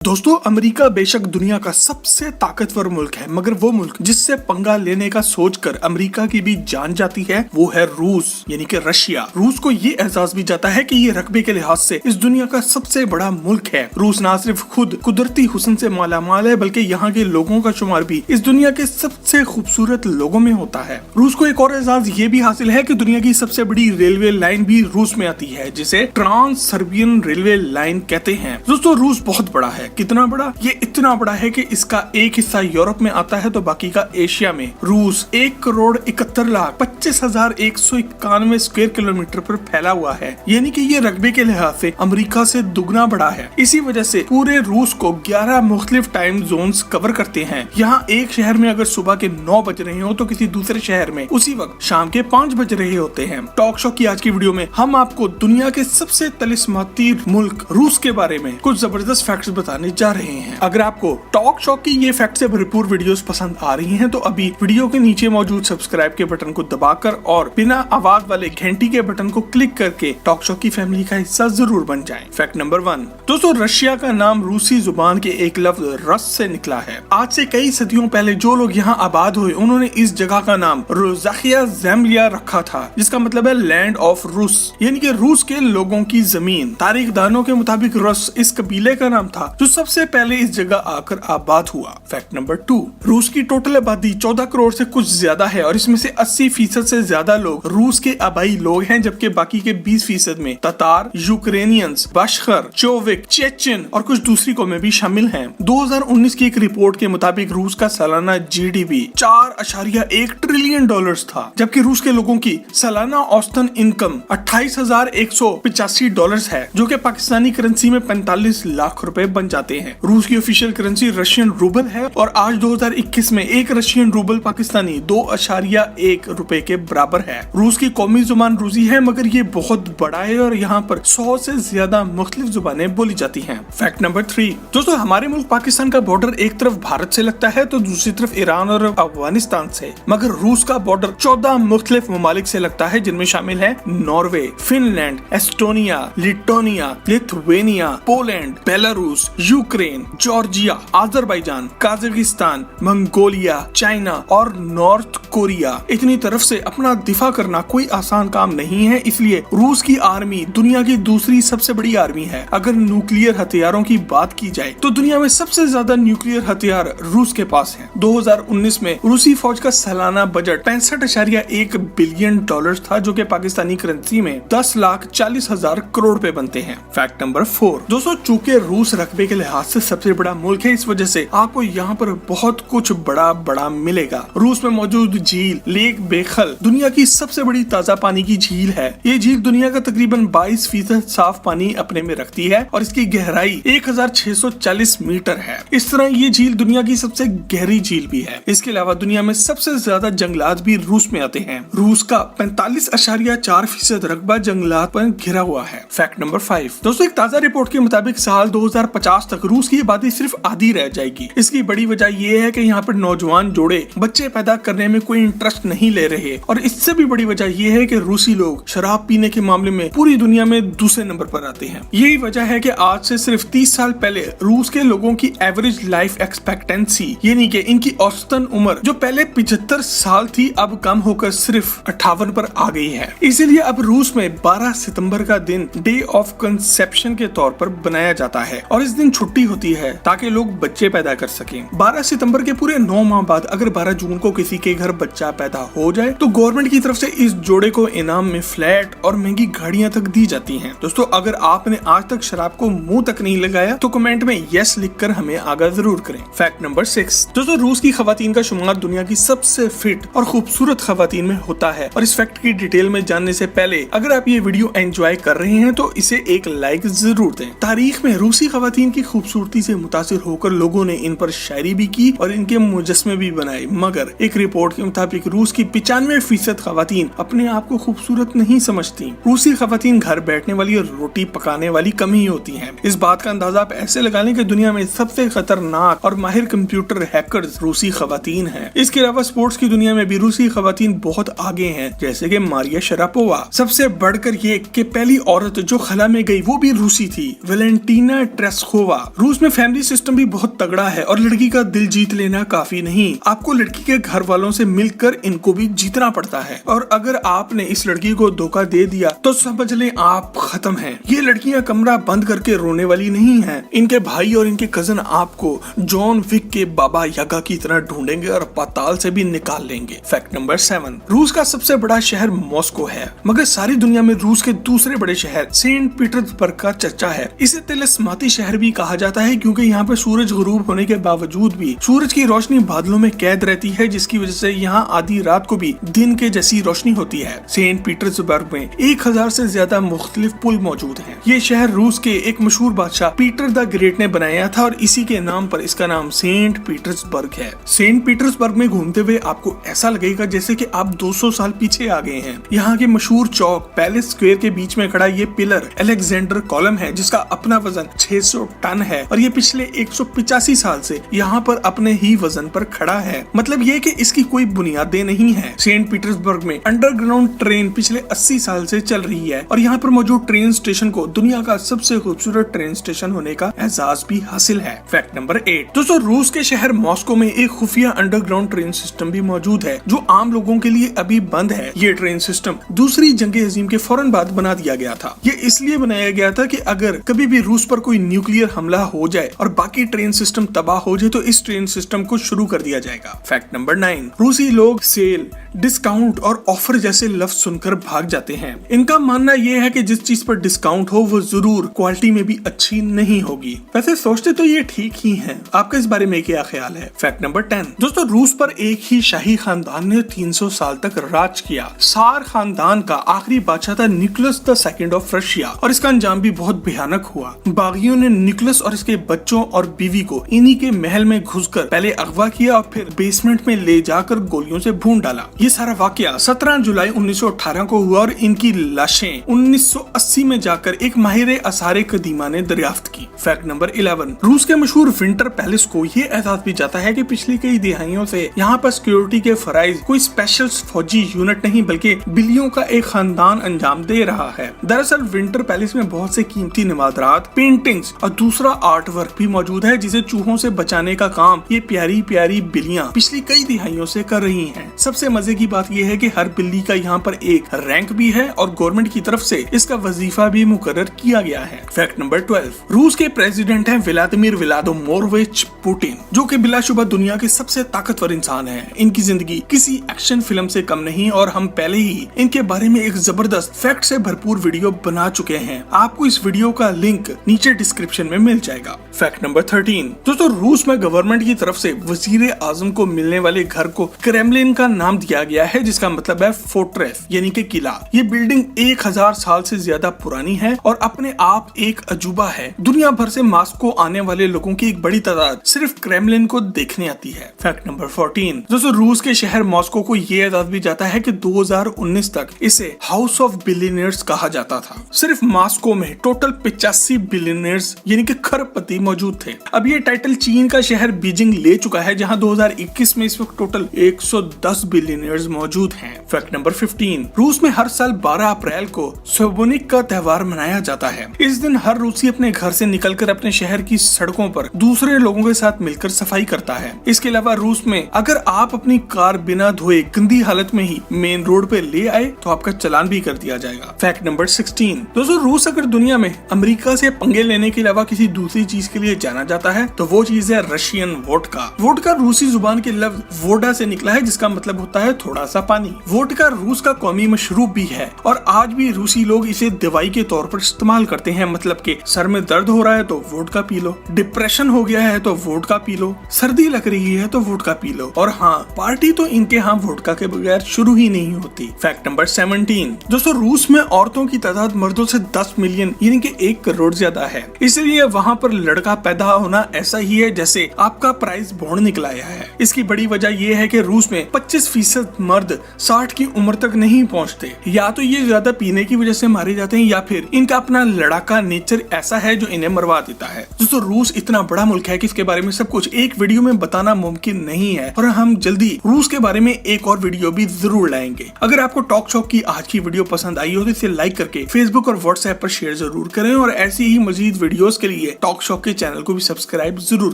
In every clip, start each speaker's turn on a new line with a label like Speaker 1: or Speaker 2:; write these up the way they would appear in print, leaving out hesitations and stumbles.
Speaker 1: दोस्तों, अमेरिका बेशक दुनिया का सबसे ताकतवर मुल्क है, मगर वो मुल्क जिससे पंगा लेने का सोचकर अमेरिका की भी जान जाती है वो है रूस, यानी कि रशिया। रूस को ये एहसास भी जाता है कि ये रकबे के लिहाज से इस दुनिया का सबसे बड़ा मुल्क है। रूस न सिर्फ खुद कुदरती हुस्न से मालामाल है, बल्कि यहाँ के लोगों का शुमार भी इस दुनिया के सबसे खूबसूरत लोगों में होता है। रूस को एक और एहसास ये भी हासिल है कि दुनिया की सबसे बड़ी रेलवे लाइन भी रूस में आती है, जिसे ट्रांस सर्बियन रेलवे लाइन कहते हैं। दोस्तों, रूस बहुत बड़ा है। कितना बड़ा? ये इतना बड़ा है कि इसका एक हिस्सा यूरोप में आता है तो बाकी का एशिया में। रूस 1,71,25,191 स्क्वायर किलोमीटर पर फैला हुआ है, यानी कि ये रकबे के लिहाज से अमेरिका से दुगना बड़ा है। इसी वजह से पूरे रूस को 11 मुख्तलिफ टाइम जोन्स कवर करते हैं। यहाँ एक शहर में अगर सुबह के 9 बज रहे हो तो किसी दूसरे शहर में उसी वक्त शाम के 5 बज रहे होते हैं। टॉक शो की आज की वीडियो में हम आपको दुनिया के सबसे तिलिस्माती मुल्क रूस के बारे में कुछ जबरदस्त फैक्ट्स बताने जा रहे हैं। अगर आपको टॉक शो की ये फैक्ट से भरपूर वीडियोस पसंद आ रही हैं तो अभी वीडियो के नीचे मौजूद सब्सक्राइब के बटन को दबाकर और बिना आवाज वाले घंटी के बटन को क्लिक करके टॉक शो की फैमिली का हिस्सा जरूर बन जाएं। फैक्ट नंबर 1, दोस्तों, रशिया का नाम रूसी जुबान के एक लफ्ज रस से निकला है। आज से कई सदियों पहले जो लोग यहाँ आबाद हुए उन्होंने इस जगह का नाम रोज़ाखिया ज़ेमलिया रखा था, जिसका मतलब है लैंड ऑफ रूस, यानी कि रूस के लोगों की जमीन। तारीखदानों के मुताबिक रस इस कबीले का नाम था जो सबसे पहले इस जगह आकर आबाद हुआ। फैक्ट नंबर 2, रूस की टोटल आबादी 14 करोड़ से कुछ ज्यादा है और इसमें से 80% से ज्यादा लोग रूस के आबाई लोग हैं, जबकि बाकी के 20% में ततार, यूक्रेनियंस, बशखर, चोविक, चेचन और कुछ दूसरी कौमें भी शामिल हैं। 2019 की एक रिपोर्ट के मुताबिक रूस का सालाना जीडीपी 4.1 ट्रिलियन डॉलर्स था, जबकि रूस के लोगों की सालाना औसतन इनकम 28,185 डॉलर्स है, जो कि पाकिस्तानी करेंसी में 45 लाख रुपए बन जाते हैं। रूस की ऑफिशियल करेंसी रशियन रूबल है और आज 2021 में एक रशियन रूबल पाकिस्तानी 2.1 रुपए के बराबर है। रूस की कौमी जुबान रूसी है, मगर ये बहुत बड़ा है और यहाँ पर 100 से ज्यादा मुख्तलिफ जुबानें बोली जाती हैं। फैक्ट नंबर 3, दोस्तों, हमारे मुल्क पाकिस्तान का बॉर्डर एक तरफ भारत से लगता है तो दूसरी तरफ ईरान और अफगानिस्तान से, मगर रूस का बॉर्डर 14 मुख्तलिफ ममालिक से लगता है, जिनमें शामिल है नॉर्वे, फिनलैंड, एस्टोनिया, लिटोनिया, Lithuania, Poland, Belarus, Ukraine, Georgia, Azerbaijan, Kazakhstan, Mongolia, China और नॉर्थ कोरिया। इतनी तरफ से अपना दिफा करना कोई आसान काम नहीं है, इसलिए रूस की आर्मी दुनिया की दूसरी सबसे बड़ी आर्मी है। अगर न्यूक्लियर हथियारों की बात की जाए तो दुनिया में सबसे ज्यादा न्यूक्लियर हथियार रूस के पास है। 2019 में रूसी फौज का सालाना बजट 65.1 बिलियन डॉलर था, जो कि पाकिस्तानी करेंसी में 10,40,000 करोड़ रुपए बनते हैं। फैक्ट नंबर 4, दोस्तों, चूंकि रूस रकबे के लिहाज से सबसे बड़ा मुल्क है, इस वजह से आपको यहाँ पर बहुत कुछ बड़ा बड़ा मिलेगा। रूस में मौजूद झील लेक बेखल दुनिया की सबसे बड़ी ताजा पानी की झील है। ये झील दुनिया का तकरीबन 22% साफ पानी अपने में रखती है और इसकी गहराई 1,640 मीटर है। इस तरह ये झील दुनिया की सबसे गहरी झील भी है। इसके अलावा दुनिया में सबसे ज्यादा जंगलात भी रूस में आते हैं। रूस का 45.4% रकबा जंगलात पर घिरा हुआ है। फैक्ट नंबर 5, दोस्तों, एक ताजा रिपोर्ट के मुताबिक साल 2050 तक रूस की आबादी सिर्फ आधी रह जाएगी। इसकी बड़ी वजह यह है कि यहाँ पर नौजवान जोड़े बच्चे पैदा करने में कोई इंटरेस्ट नहीं ले रहे और इससे भी बड़ी वजह यह है कि रूसी लोग शराब पीने के मामले में पूरी दुनिया में दूसरे नंबर पर आते हैं। यही वजह है कि आज से सिर्फ 30 साल पहले रूस के लोगों की एवरेज लाइफ एक्सपेक्टेंसी, यानी कि इनकी औसतन उम्र जो पहले 75 साल थी, अब कम होकर सिर्फ 58 पर आ गई है। इसीलिए अब रूस में 12 सितंबर का दिन डे ऑफ कंसेप्शन के तौर पर बनाया जाता है और इस दिन छुट्टी होती है ताकि लोग बच्चे पैदा कर सकें। 12 सितंबर के पूरे 9 माह बाद अगर 12 जून को किसी के घर बच्चा पैदा हो जाए तो गवर्नमेंट की तरफ से इस जोड़े को इनाम में फ्लैट और महंगी गाड़ियां तक दी जाती हैं। दोस्तों, अगर आपने आज तक शराब को मुंह तक नहीं लगाया तो कमेंट में यस लिखकर हमें आगाह जरूर करें। फैक्ट नंबर 6, दोस्तों, रूस की खवातीन का शुमार दुनिया की सबसे फिट और खूबसूरत खवातीन में होता है और इस फैक्ट की डिटेल में जानने से पहले अगर आप ये वीडियो एंजॉय कर रहे हैं तो इसे एक लाइक जरूर दें। तारीख में रूसी खवातीन की खूबसूरती से मुतासिर होकर लोगों ने इन पर शायरी भी की और इनके मुजस्मे भी बनाए, मगर एक रिपोर्ट के मुताबिक रूस की 95% खवातीन अपने आप को खूबसूरत नहीं समझती। रूसी खवातीन घर बैठने वाली और रोटी पकाने वाली कम ही होती हैं। इस बात का अंदाजा आप ऐसे लगा लें कि दुनिया में सबसे खतरनाक और माहिर कंप्यूटर हैकर्स रूसी खवातीन हैं। इसके अलावा स्पोर्ट्स की दुनिया में भी रूसी खवातीन बहुत आगे हैं, जैसे कि मारिया शरापोवा। सबसे बढ़कर ये कि पहली औरत जो खला में गई वो भी रूसी थी, वेलेंटीना ट्रेस्कोवा। रूस में फैमिली सिस्टम भी बहुत तगड़ा है और लड़की का दिल जीत लेना काफी नहीं, आपको लड़की के घर वालों से मिलकर इनको भी जीतना पड़ता है। और अगर आपने इस लड़की को धोखा दे दिया तो समझ लें आप खत्म हैं। ये लड़कियां कमरा बंद करके रोने वाली नहीं हैं। इनके भाई और इनके कजन आपको जॉन विक के बाबा यागा की तरह ढूंढेंगे और पाताल से भी निकाल लेंगे। फैक्ट नंबर 7, रूस का सबसे बड़ा शहर मॉस्को है, मगर सारी दुनिया में रूस के दूसरे बड़े शहर सेंट पीटर्सबर्ग का चर्चा है। इसे तिलिस्माती शहर भी कहा जाता है क्योंकि यहाँ पे सूरज गुरूब होने के बावजूद भी सूरज की रोशनी बादलों में कैद रहती है, जिसकी वजह से यहाँ आधी रात को भी दिन के जैसी रोशनी होती है। सेंट पीटर्सबर्ग में 1000 से ज्यादा मुख्तलिफ पुल मौजूद हैं। ये शहर रूस के एक मशहूर बादशाह पीटर द ग्रेट ने बनाया था और इसी के नाम पर इसका नाम सेंट पीटर्सबर्ग है। सेंट पीटर्सबर्ग में घूमते हुए आपको ऐसा लगेगा जैसे कि आप 200 साल पीछे आ गए हैं। यहाँ के मशहूर चौक पैलेस स्क्वायर के बीच में खड़ा ये पिलर अलेक्जेंडर कॉलम है, जिसका अपना वजन 600 टन है और ये पिछले 185 साल से यहाँ पर अपने ही वजन पर खड़ा है। मतलब ये कि इसकी कोई बुनियादें नहीं है। सेंट पीटर्सबर्ग में अंडरग्राउंड ट्रेन पिछले 80 साल से चल रही है और यहाँ पर मौजूद ट्रेन स्टेशन को दुनिया का सबसे खूबसूरत ट्रेन स्टेशन होने का एजाज भी हासिल है। फैक्ट नंबर 8, दोस्तों रूस के शहर मॉस्को में एक खुफिया अंडरग्राउंड ट्रेन सिस्टम भी मौजूद है जो आम लोगों के लिए अभी बंद है। ये ट्रेन सिस्टम दूसरी जंग अजीम के फौरन बाद बना दिया गया था। ये इसलिए बनाया गया था कि अगर कभी भी रूस पर कोई न्यूक्लियर हमला हो जाए और बाकी ट्रेन सिस्टम तबाह हो जाए तो इस ट्रेन सिस्टम को शुरू कर दिया जाएगा। फैक्ट नंबर 9, रूसी लोग सेल, डिस्काउंट और ऑफर जैसे लफ्ज सुनकर भाग जाते हैं। इनका मानना यह है कि जिस चीज पर डिस्काउंट हो वो जरूर क्वालिटी में भी अच्छी नहीं होगी। वैसे सोचते तो ये ठीक ही है, आपका इस बारे में क्या ख्याल है? फैक्ट नंबर 10, दोस्तों रूस पर एक ही शाही खानदान ने 300 साल तक राज किया। सार खानदान का आखिरी बादशाह था Nicholas the second of Russia और इसका अंजाम भी बहुत भयानक हुआ। बागियों ने निकोलस और इसके बच्चों और बीवी को इन्हीं के महल में घुसकर पहले अगवा किया और फिर बेसमेंट में ले जाकर गोलियों से भून डाला। ये सारा वाकया 17 जुलाई 1918 को हुआ और इनकी लाशें 1980 में जाकर एक माहिर आसारे कदीमा ने दरियाफ्त की। फैक्ट नंबर 11, रूस के मशहूर विंटर पैलेस को ये एहसास भी जाता है कि पिछली कई दिहाइयों से यहाँ पर सिक्योरिटी के फराइज कोई स्पेशल फौजी यूनिट नहीं बल्कि बिल्लियों का एक खानदान अंजाम दे रहा है। दरअसल विंटर पैलेस में बहुत से कीमती नवादरात, पेंटिंग्स और दूसरा आर्ट वर्क भी मौजूद है जिसे चूहों से बचाने का काम ये प्यारी प्यारी बिल्लियाँ पिछली कई दिहाइयों से कर रही हैं। सबसे मजे की बात यह है कि हर बिल्ली का यहाँ पर एक रैंक भी है और गवर्नमेंट की तरफ से इसका वजीफा भी मुकर्रर किया गया है। फैक्ट नंबर 12, रूस के प्रेसिडेंट हैं व्लादिमीर व्लादिमीरोविच पुतिन, जो कि बिलाशुबा दुनिया के सबसे ताकतवर इंसान हैं। इनकी जिंदगी किसी एक्शन फिल्म से कम नहीं और हम पहले ही इनके बारे में एक जबरदस्त फैक्ट से भरपूर वीडियो बना चुके हैं। आपको इस वीडियो का लिंक नीचे डिस्क्रिप्शन में मिल जाएगा। फैक्ट नंबर 13, दोस्तों रूस में गवर्नमेंट की तरफ से वजीर आजम को मिलने वाले घर को क्रेमलिन का नाम दिया गया है, जिसका मतलब है फोर्ट्रेस यानी कि किला। ये बिल्डिंग 1000 साल से ज्यादा पुरानी है और अपने आप एक अजूबा है। दुनिया भर से मॉस्को आने वाले लोगों की एक बड़ी तादाद सिर्फ क्रेमलिन को देखने आती है। फैक्ट नंबर 14, दोस्तों रूस के शहर मॉस्को को ये एजाज भी जाता है कि 2019 तक इसे हाउस ऑफ बिलियनियर्स कहा जाता था। सिर्फ मॉस्को में टोटल 85 बिलियनियर्स यानी कि खरबपति मौजूद थे। अब ये टाइटल चीन का शहर बीजिंग ले चुका है, जहां 2021 में इस वक्त टोटल 110 बिलियनियर्स मौजूद हैं। फैक्ट नंबर 15, रूस में हर साल 12 अप्रैल को सोबोनिक का त्योहार मनाया जाता है। इस दिन हर रूसी अपने घर से निकलकर अपने शहर की सड़कों पर दूसरे लोगों के साथ मिलकर सफाई करता है। इसके अलावा रूस में अगर आप अपनी कार बिना धोए गंदी हालत में ही मेन रोड पे ले आए तो आपका चालान भी कर दिया जाएगा। फैक्ट नंबर 16, दोस्तों रूस अगर दुनिया में अमेरिका से पंगे लेने के अलावा किसी दूसरी चीज के लिए जाना जाता है तो वो चीज है रशियन वोडका। वोडका रूसी जुबान के लफ्ज वोडा से निकला है, जिसका मतलब होता है थोड़ा सा पानी। वोडका रूस का कौमी मशरूब भी है और आज भी रूसी लोग इसे दवाई के तौर पर इस्तेमाल करते हैं। मतलब कि सर में दर्द हो रहा है तो वोडका पी लो, डिप्रेशन हो गया है तो वोडका पी लो, सर्दी लग रही है तो वोडका पी लो। और हाँ, पार्टी तो इनके यहाँ वोडका के बगैर शुरू ही नहीं होती। फैक्ट नंबर 17, दोस्तों रूस में औरतों की तादाद मर्दों से 10 मिलियन यानी कि 1 करोड़ ज्यादा है। इसलिए वहाँ पर लड़का पैदा होना ऐसा ही है जैसे आपका प्राइस बॉन्ड निकल आया है। इसकी बड़ी वजह यह है कि रूस में 25% ज्यादातर मर्द 60 की उम्र तक नहीं पहुंचते। या तो ये ज्यादा पीने की वजह से मारे जाते हैं या फिर इनका अपना लड़ाका नेचर ऐसा है जो इन्हें मरवा देता है। दोस्तों रूस इतना बड़ा मुल्क है कि इसके बारे में सब कुछ एक वीडियो में बताना मुमकिन नहीं है और हम जल्दी रूस के बारे में एक और वीडियो भी जरूर लाएंगे। अगर आपको टॉक शॉप की आज की वीडियो पसंद आई हो तो इसे लाइक करके फेसबुक और व्हाट्सएप पर शेयर जरूर करें और ऐसी ही मजीद वीडियोस के लिए टॉक शॉप के चैनल को भी सब्सक्राइब जरूर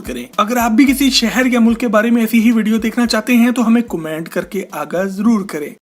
Speaker 1: करें। अगर आप भी किसी शहर या मुल्क के बारे में ऐसी ही वीडियो देखना चाहते हैं तो हमें कमेंट करके आगाह जरूर करें।